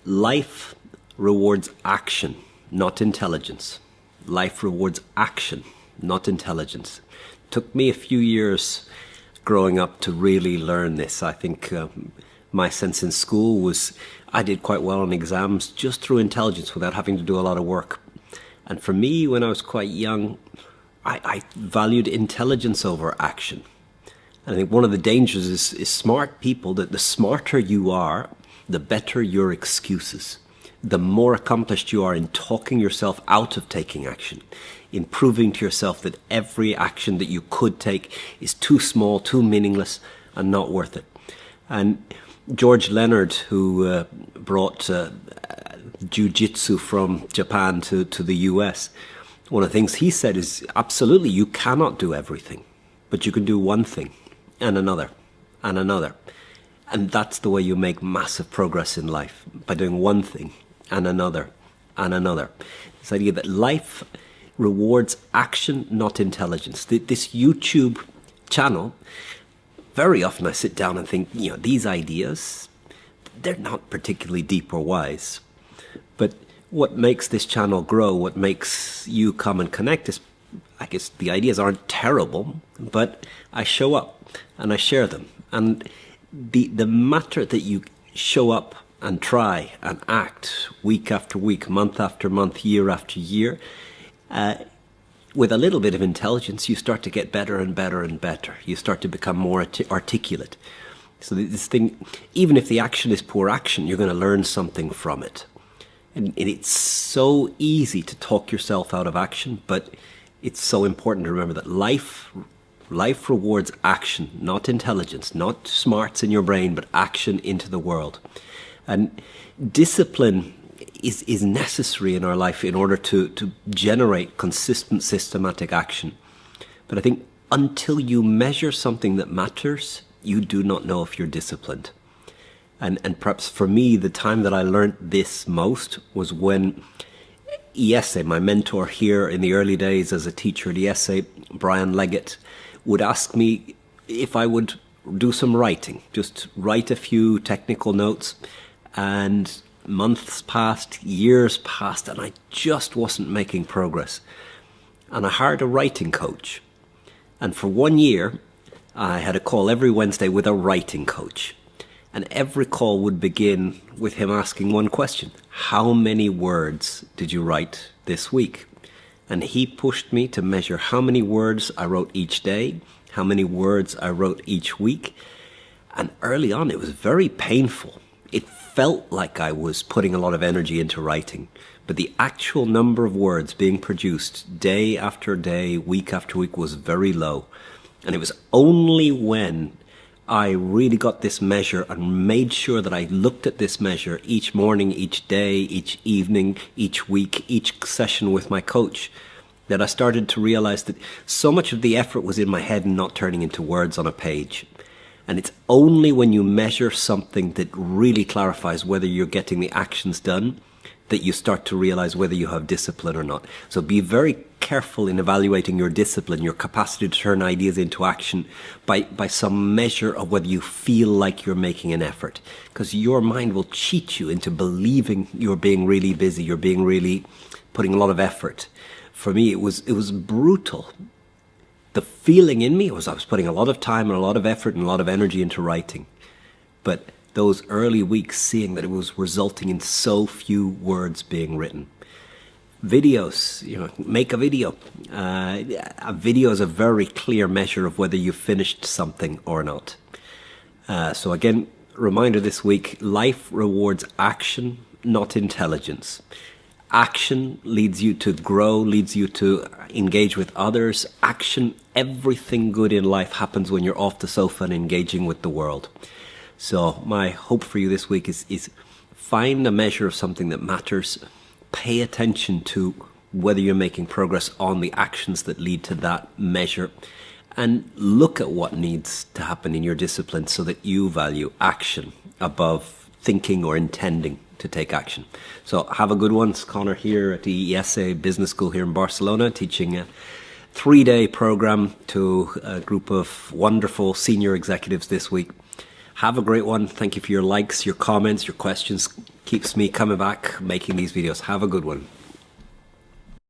Life rewards action, not intelligence. Life rewards action, not intelligence. Took me a few years growing up to really learn this. I think my sense in school was I did quite well on exams just through intelligence without having to do a lot of work. And for me, when I was quite young, I valued intelligence over action. And I think one of the dangers is smart people, that the smarter you are, the better your excuses. The more accomplished you are in talking yourself out of taking action, in proving to yourself that every action that you could take is too small, too meaningless, and not worth it. And George Leonard, who brought jiu-jitsu from Japan to the US, one of the things he said is, absolutely, you cannot do everything, but you can do one thing, and another, and another. And that's the way you make massive progress in life, by doing one thing, and another, and another. This idea that life rewards action, not intelligence. This YouTube channel, very often I sit down and think, these ideas, they're not particularly deep or wise. But what makes this channel grow, what makes you come and connect is, I guess the ideas aren't terrible, but I show up and I share them. And the matter that you show up and try and act week after week, month after month, year after year, with a little bit of intelligence, you start to get better and better and better. You start to become more articulate. So this thing, even if the action is poor action, you're going to learn something from it. And it's so easy to talk yourself out of action, but it's so important to remember that life rewards action, not intelligence, not smarts in your brain, but action into the world. And discipline is necessary in our life in order to generate consistent, systematic action. But I think until you measure something that matters, you do not know if you're disciplined. And perhaps for me, the time that I learned this most was when ESA, my mentor here in the early days as a teacher at ESA, Brian Leggett, would ask me if I would do some writing, just write a few technical notes. And months passed, years passed, and I just wasn't making progress. And I hired a writing coach. And for 1 year, I had a call every Wednesday with a writing coach. And every call would begin with him asking one question: how many words did you write this week? And he pushed me to measure how many words I wrote each day, how many words I wrote each week. And early on, it was very painful. It felt like I was putting a lot of energy into writing, but the actual number of words being produced day after day, week after week was very low. And it was only when I really got this measure and made sure that I looked at this measure each morning, each day, each evening, each week, each session with my coach, that I started to realize that so much of the effort was in my head and not turning into words on a page. And it's only when you measure something that really clarifies whether you're getting the actions done that you start to realize whether you have discipline or not. So be very careful in evaluating your discipline, your capacity to turn ideas into action by some measure of whether you feel like you're making an effort. Because your mind will cheat you into believing you're being really busy, you're being really putting a lot of effort. For me, it was brutal. The feeling in me was I was putting a lot of time and a lot of effort and a lot of energy into writing. But those early weeks, seeing that it was resulting in so few words being written. Videos, make a video. A video is a very clear measure of whether you've finished something or not. So again, reminder this week, life rewards action, not intelligence. Action leads you to grow, leads you to engage with others. Action, everything good in life happens when you're off the sofa and engaging with the world. So my hope for you this week is find a measure of something that matters. Pay attention to whether you're making progress on the actions that lead to that measure. And look at what needs to happen in your discipline so that you value action above thinking or intending to take action. So have a good one. It's Connor here at the ESA Business School here in Barcelona, teaching a 3-day program to a group of wonderful senior executives this week. Have a great one. Thank you for your likes, your comments, your questions. Keeps me coming back, making these videos. Have a good one.